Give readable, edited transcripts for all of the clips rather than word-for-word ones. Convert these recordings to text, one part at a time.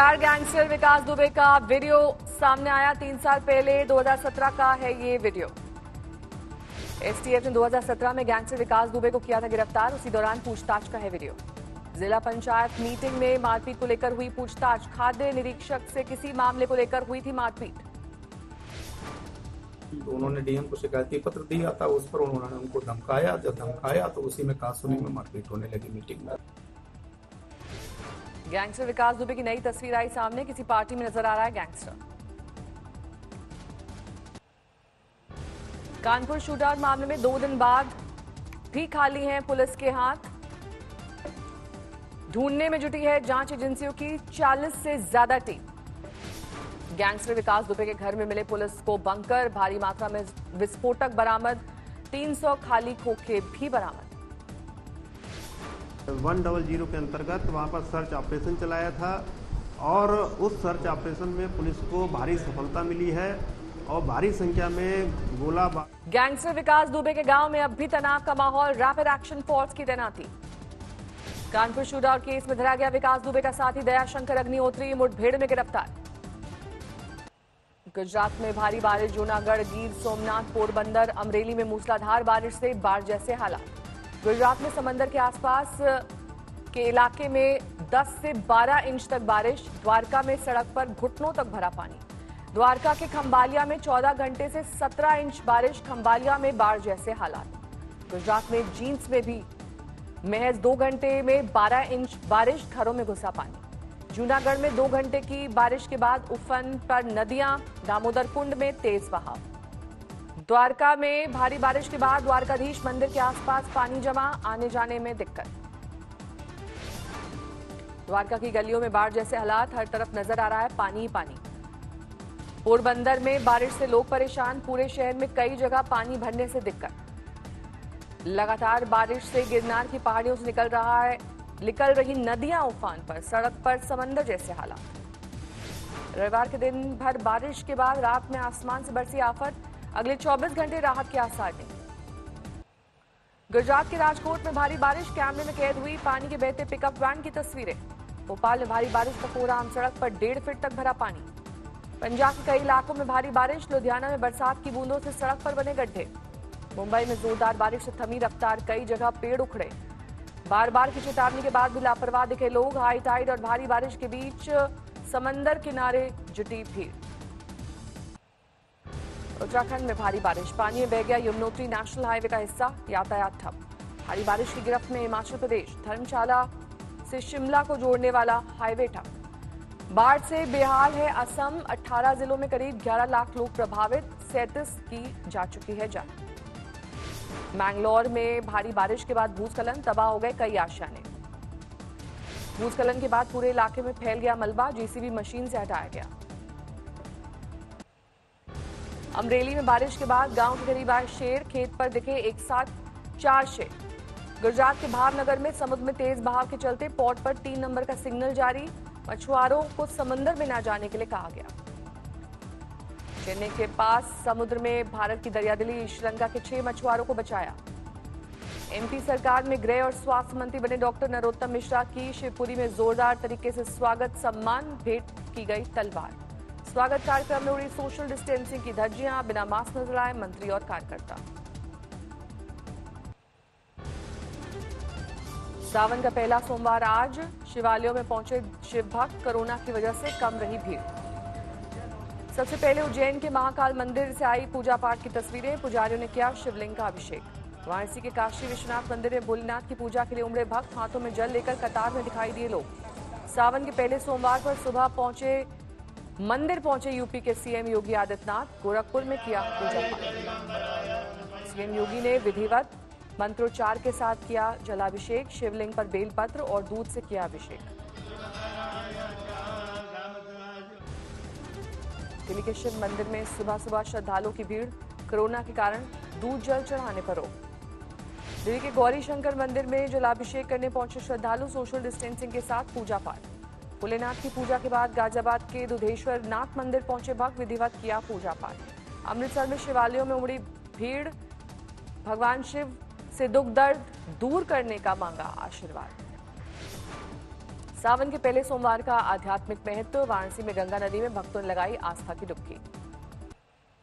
फरार गैंगस्टर विकास दुबे का वीडियो सामने आया। 3 साल पहले 2017 का है ये वीडियो। एसटीएफ ने 2017 में गैंगस्टर विकास दुबे को किया था गिरफ्तार। उसी दौरान पूछताछ का है वीडियो। जिला पंचायत मीटिंग में मारपीट को लेकर हुई पूछताछ। खाद्य निरीक्षक से किसी मामले को लेकर हुई थी मारपीट। उन्होंने डीएम को शिकायती पत्र दिया था, उस पर उन्होंने उनको धमकाया। जब धमकाया तो उसी में कासुनी में मारपीट होने लगी मीटिंग में। गैंगस्टर विकास दुबे की नई तस्वीर आई सामने। किसी पार्टी में नजर आ रहा है गैंगस्टर। कानपुर शूटआउट मामले में 2 दिन बाद भी खाली हैं पुलिस के हाथ। ढूंढने में जुटी है जांच एजेंसियों की 40 से ज्यादा टीम। गैंगस्टर विकास दुबे के घर में मिले पुलिस को बंकर, भारी मात्रा में विस्फोटक बरामद, 300 खाली खोखे भी बरामद। 100 के अंतर्गत वहां पर सर्च ऑपरेशन चलाया था और उस सर्च ऑपरेशन में पुलिस को भारी सफलता मिली है और भारी संख्या में गोला। गैंगस्टर विकास दुबे के गांव में अब भी तनाव का माहौल। रैपिड एक्शन फोर्स की तैनाती। कानपुर शूटआउट केस में धरा गया विकास दुबे का साथी दयाशंकर अग्निहोत्री मुठभेड़ में गिरफ्तार। गुजरात में भारी बारिश। जूनागढ़, गिर सोमनाथ, पोरबंदर, अमरेली में मूसलाधार बारिश से बाढ़ जैसे हालात। गुजरात में समंदर के आसपास के इलाके में 10 से 12 इंच तक बारिश। द्वारका में सड़क पर घुटनों तक भरा पानी। द्वारका के खंबालिया में 14 घंटे से 17 इंच बारिश। खंबालिया में बाढ़ जैसे हालात। गुजरात में जींस में भी महज 2 घंटे में 12 इंच बारिश। घरों में घुसा पानी। जूनागढ़ में 2 घंटे की बारिश के बाद उफन पर नदियां। दामोदर कुंड में तेज बहाव। द्वारका में भारी बारिश के बाद द्वारकाधीश मंदिर के आसपास पानी जमा, आने जाने में दिक्कत। द्वारका की गलियों में बाढ़ जैसे हालात। हर तरफ नजर आ रहा है पानी ही पानी। पोरबंदर में बारिश से लोग परेशान। पूरे शहर में कई जगह पानी भरने से दिक्कत। लगातार बारिश से गिरनार की पहाड़ियों से निकल रही नदियां उफान पर। सड़क पर समंदर जैसे हालात। रविवार के दिन भर बारिश के बाद रात में आसमान से बरसी आफत। अगले 24 घंटे राहत के आसार नहीं। गुजरात के राजकोट में भारी बारिश। कैमरे में कैद हुई पानी के बहते पिकअप वैन की तस्वीरें। भोपाल में भारी बारिश का कोहरा। आम सड़क पर 1.5 फीट तक भरा पानी। पंजाब के कई इलाकों में भारी बारिश। लुधियाना में बरसात की बूंदों से सड़क पर बने गड्ढे। मुंबई में जोरदार बारिश से थमी रफ्तार। कई जगह पेड़ उखड़े। बार बार की चेतावनी के बाद भी लापरवाह दिखे लोग। हाई टाइड और भारी बारिश के बीच समंदर किनारे जुटी भीड़। उत्तराखंड में भारी बारिश। पानी में बह गया यमुनोत्री नेशनल हाईवे का हिस्सा। यातायात ठप। भारी बारिश की गिरफ्त में हिमाचल प्रदेश। धर्मशाला से शिमला को जोड़ने वाला हाईवे ठप। बाढ़ से बेहाल है असम। 18 जिलों में करीब 11 लाख लोग प्रभावित। 37 की जा चुकी है जान। मैंगलोर में भारी बारिश के बाद भूस्खलन। तबाह हो गए कई आशियाने। भूस्खलन के बाद पूरे इलाके में फैल गया मलबा। जेसीबी मशीन से हटाया गया। अमरेली में बारिश के बाद गांव के करीब आए शेर। खेत पर दिखे एक साथ 4 शेर। गुजरात के भावनगर में समुद्र में तेज बहाव के चलते पोर्ट पर 3 नंबर का सिग्नल जारी। मछुआरों को समंदर में न जाने के लिए कहा गया। चेन्नई के पास समुद्र में भारत की दरियादिली। श्रीलंका के 6 मछुआरों को बचाया। एमपी सरकार में गृह और स्वास्थ्य मंत्री बने डॉक्टर नरोत्तम मिश्रा की शिवपुरी में जोरदार तरीके से स्वागत सम्मान। भेंट की गई तलवार। स्वागत कार्यक्रम में उड़ी सोशल डिस्टेंसिंग की धज्जियां। बिना मास्क नजर आए मंत्री और कार्यकर्ता। सावन का पहला सोमवार आज। शिवालयों में पहुंचे शिव भक्त। कोरोना की वजह से कम रही भीड़। सबसे पहले उज्जैन के महाकाल मंदिर से आई पूजा पाठ की तस्वीरें। पुजारियों ने किया शिवलिंग का अभिषेक। वाराणसी के काशी विश्वनाथ मंदिर में भोलेनाथ की पूजा के लिए उमड़े भक्त। हाथों में जल लेकर कतार में दिखाई दिए लोग। सावन के पहले सोमवार पर सुबह मंदिर पहुंचे यूपी के सीएम योगी आदित्यनाथ। गोरखपुर में किया पूजा पाठ। सीएम योगी ने विधिवत मंत्रोच्चार के साथ किया जलाभिषेक। शिवलिंग पर बेलपत्र और दूध से किया अभिषेक। दिल्ली के शिव मंदिर में सुबह सुबह श्रद्धालुओं की भीड़। कोरोना के कारण दूध जल चढ़ाने पर रोक। दिल्ली के गौरी शंकर मंदिर में जलाभिषेक करने पहुंचे श्रद्धालु। सोशल डिस्टेंसिंग के साथ पूजा पाठ। भोलेनाथ की पूजा के बाद गाजियाबाद के दुधेश्वर नाथ मंदिर पहुंचे भक्त। विधिवत किया पूजा पाठ। अमृतसर में शिवालयों में उमड़ी भीड़। भगवान शिव से दुख दर्द दूर करने का मांगा आशीर्वाद। सावन के पहले सोमवार का आध्यात्मिक महत्व। वाराणसी में गंगा नदी में भक्तों ने लगाई आस्था की डुबकी।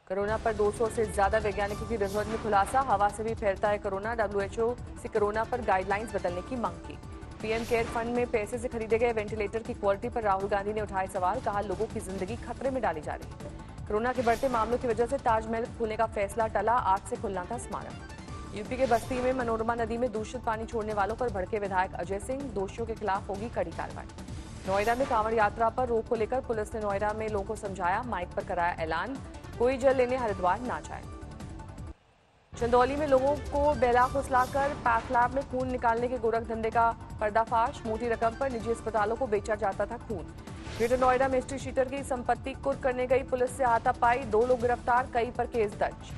कोरोना पर 200 से ज्यादा वैज्ञानिकों की रिजर्व में खुलासा। हवा से भी फैलता है कोरोना। WHO से कोरोना पर गाइडलाइंस बदलने की मांग की। पीएम केयर फंड में पैसे से खरीदे गए वेंटिलेटर की क्वालिटी पर राहुल गांधी ने उठाए सवाल। कहा, लोगों की जिंदगी खतरे में डाली जा रही है। कोरोना के बढ़ते मामलों की वजह से ताजमहल खोलने का फैसला टला। आज से खुलना था स्मारक। यूपी के बस्ती में मनोरमा नदी में दूषित पानी छोड़ने वालों पर भड़के विधायक अजय सिंह। दोषियों के खिलाफ होगी कड़ी कार्रवाई। नोएडा में कांवड़ यात्रा पर रोक को लेकर पुलिस ने नोएडा में लोगों को समझाया। माइक पर कराया ऐलान, कोई जल लेने हरिद्वार ना जाए। चंदौली में लोगों को बहला फुसलाकर पैथ लैब में खून निकालने के गोरख धंधे का पर्दाफाश। मोटी रकम पर निजी अस्पतालों को बेचा जाता था खून। ग्रेटर नोएडा में हिस्ट्री शीटर की संपत्ति कुर्क करने गई पुलिस से हाथापाई। 2 लोग गिरफ्तार, कई पर केस दर्ज।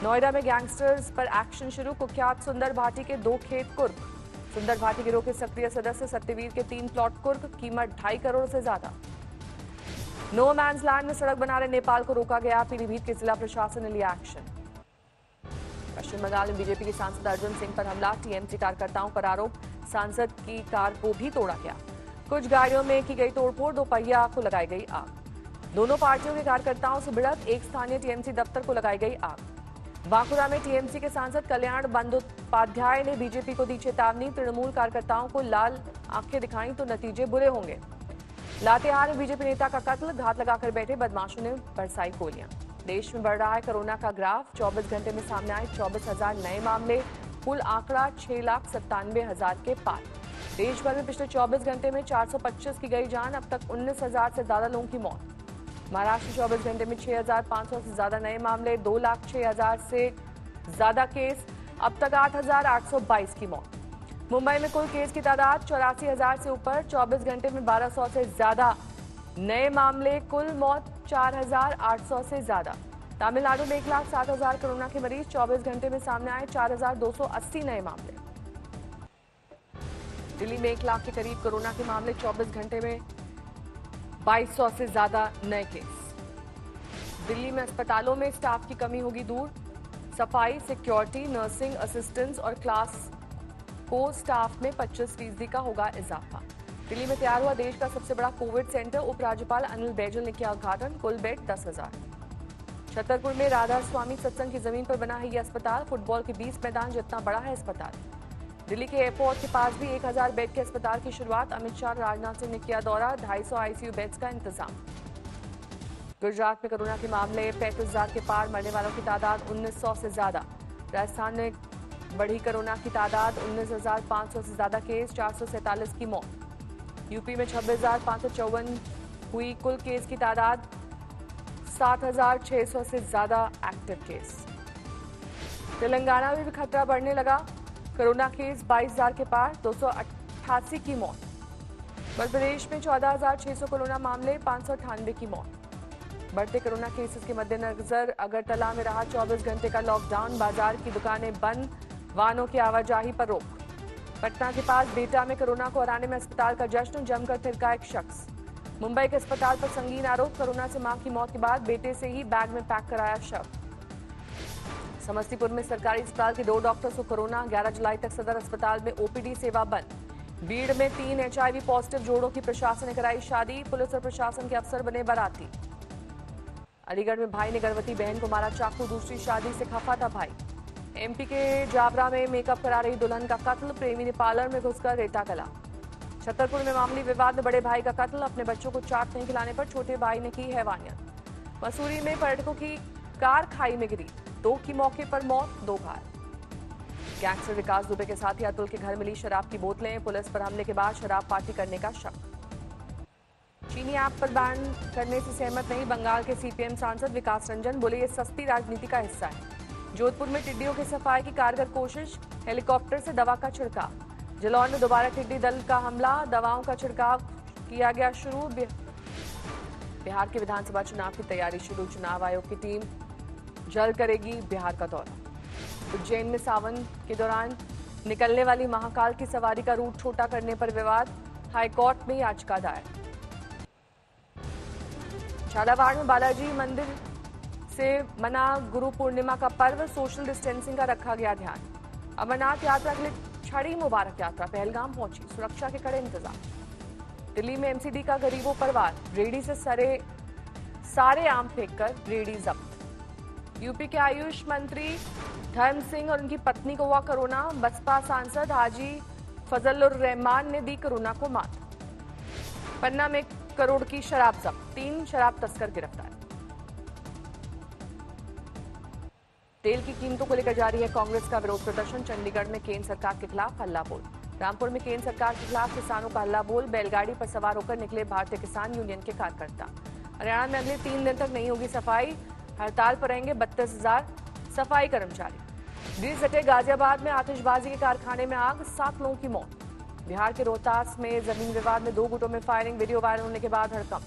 नोएडा में गैंगस्टर्स पर एक्शन शुरू। कुख्यात सुंदर भाटी के 2 खेत कुर्क। सुंदर भाटी गिरोह के सक्रिय सदस्य सत्यवीर के 3 प्लॉट कुर्क। कीमत 2.5 करोड़ से ज्यादा। नो मैंस लैंड में सड़क बना रहे नेपाल को रोका गया। पीलीभीत के जिला प्रशासन ने लिया एक्शन। पश्चिम बंगाल में बीजेपी के सांसद अर्जुन सिंह पर हमला। टीएमसी कार्यकर्ताओं पर आरोप, सांसद की कार को भी तोड़ा गया। कुछ गाड़ियों में की गई तोड़फोड़। 2 पहिया को लगाई गई आग। दोनों पार्टियों के कार्यकर्ताओं से भिड़ंत। एक स्थानीय टीएमसी दफ्तर को लगाई गई आग। बांकुड़ा में टीएमसी के सांसद कल्याण बंदोपाध्याय ने बीजेपी को दी चेतावनी। तृणमूल कार्यकर्ताओं को लाल आंखें दिखाई तो नतीजे बुरे होंगे। लातेहार में बीजेपी नेता का कत्ल। घात लगाकर बैठे बदमाशों ने बरसाई गोलियां। देश में बढ़ रहा है कोरोना का ग्राफ। 24 घंटे में सामने आए 24,000 नए मामले। कुल आंकड़ा 6,97,000 के पार। देश भर में पिछले 24 घंटे में 425 की गई जान। अब तक 19,000 से ज्यादा लोगों की मौत। महाराष्ट्र 24 घंटे में 6,500 से ज्यादा नए मामले। 2,06,000 से ज्यादा केस। अब तक 8,822 की मौत। मुंबई में कुल केस की तादाद 84,000 से ऊपर। 24 घंटे में 1,200 से ज्यादा नए मामले। कुल मौत 4,800 से ज्यादा। तमिलनाडु में 1,07,000 कोरोना के मरीज। 24 घंटे में सामने आए 4,280 नए मामले। दिल्ली में 1 लाख के करीब कोरोना के मामले। 24 घंटे में 2,200 से ज्यादा नए केस। दिल्ली में अस्पतालों में स्टाफ की कमी होगी दूर। सफाई, सिक्योरिटी, नर्सिंग असिस्टेंट्स और क्लास को स्टाफ में 25% का होगा इजाफा। दिल्ली में तैयार हुआ देश का सबसे बड़ा कोविड सेंटर। उपराज्यपाल अनिल बैजल ने किया उद्घाटन। कुल बेड 10,000। छतरपुर में राधा स्वामी सत्संग की जमीन पर बना है ये अस्पताल। फुटबॉल के 20 मैदान जितना बड़ा है अस्पताल। दिल्ली के एयरपोर्ट के पास भी 1,000 बेड के अस्पताल की शुरुआत। अमित शाह, राजनाथ सिंह ने किया दौरा। 250 आईसीयू बेड्स का इंतजाम। गुजरात में कोरोना के मामले 35,000 के पार। मरने वालों की तादाद 1,900 से ज्यादा। राजस्थान में बढ़ी कोरोना की तादाद। 19,500 से ज्यादा केस। 447 की मौत। यूपी में 26,554 हुई कुल केस की तादाद। 7,600 से ज्यादा एक्टिव केस। तेलंगाना में भी खतरा बढ़ने लगा। कोरोना केस 22,000 के पार। 288 की मौत। मध्य प्रदेश में 14,600 कोरोना मामले। 598 की मौत। बढ़ते कोरोना केसेस के मद्देनजर अगरतला में रहा 24 घंटे का लॉकडाउन। बाजार की दुकानें बंद। वाहनों की आवाजाही पर रोक। पटना के पास बेटा में कोरोना को हराने में अस्पताल का जश्न। जमकर थिरका एक शख्स। मुंबई के अस्पताल पर संगीन आरोप। कोरोना से मां की मौत के बाद बेटे से ही बैग में पैक कराया शव। समस्तीपुर में सरकारी अस्पताल के 2 डॉक्टर्स को कोरोना। 11 जुलाई तक सदर अस्पताल में ओपीडी सेवा बंद। भीड़ में 3 HIV पॉजिटिव जोड़ों की प्रशासन ने कराई शादी। पुलिस और प्रशासन के अफसर बने बाराती। अलीगढ़ में भाई ने गर्भवती बहन को मारा चाकू। दूसरी शादी से खफा था भाई। एमपी के जाबरा में मेकअप करा रही दुल्हन का कत्ल। प्रेमी ने पार्लर में घुसकर रेता गला। छतरपुर में मामूली विवाद में बड़े भाई का कत्ल। अपने बच्चों को चाट नहीं खिलाने पर छोटे भाई ने की हैवानियत। मसूरी में पर्यटकों की कार खाई में गिरी। 2 की मौके पर मौत, 2 घायल। गैंगस्टर विकास दुबे के साथी अतुल के घर मिली शराब की बोतलें। पुलिस पर हमले के बाद शराब पार्टी करने का शक। चीनी ऐप पर बैन करने से सहमत नहीं बंगाल के सीपीएम सांसद विकास रंजन। बोले ये सस्ती राजनीति का हिस्सा है। जोधपुर में टिड्डियों की सफाई की कारगर कोशिश। हेलीकॉप्टर से दवा का छिड़काव। जालौन में दोबारा टिड्डी दल का हमला। दवाओं का छिड़काव किया गया शुरू। बिहार के विधानसभा चुनाव की तैयारी शुरू। चुनाव आयोग की टीम जल्द करेगी बिहार का दौरा। उज्जैन में सावन के दौरान निकलने वाली महाकाल की सवारी का रूट छोटा करने पर विवाद। हाईकोर्ट में याचिका दायर। झालावाड़ में बालाजी मंदिर से मना गुरु पूर्णिमा का पर्व। सोशल डिस्टेंसिंग का रखा गया ध्यान। अमरनाथ यात्रा के लिए छड़ी मुबारक यात्रा पहलगाम पहुंची। सुरक्षा के कड़े इंतजाम। दिल्ली में एमसीडी का गरीबों पर वार, रेहड़ी से सारे आम फेंककर रेहड़ी जब्त। यूपी के आयुष मंत्री धर्म सिंह और उनकी पत्नी को हुआ कोरोना, बसपा सांसद हाजी फजलुर रहमान ने दी कोरोना को मात। पन्ना में 1 करोड़ की शराब जब्त, 3 शराब तस्कर गिरफ्तार। तेल की कीमतों को लेकर जारी है कांग्रेस का विरोध प्रदर्शन, चंडीगढ़ में केंद्र सरकार के खिलाफ हल्ला बोल। रामपुर में केंद्र सरकार के खिलाफ किसानों का हल्ला बोल, बैलगाड़ी पर सवार होकर निकले भारतीय किसान यूनियन के कार्यकर्ता। हरियाणा में अगले 3 दिन तक नहीं होगी सफाई, हड़ताल पर रहेंगे 32,000 सफाई कर्मचारी। बीच सटे गाजियाबाद में आतिशबाजी के कारखाने में आग, 7 लोगों की मौत। बिहार के रोहतास में जमीन विवाद में 2 गुटों में फायरिंग, वीडियो वायरल होने के बाद हड़कंप।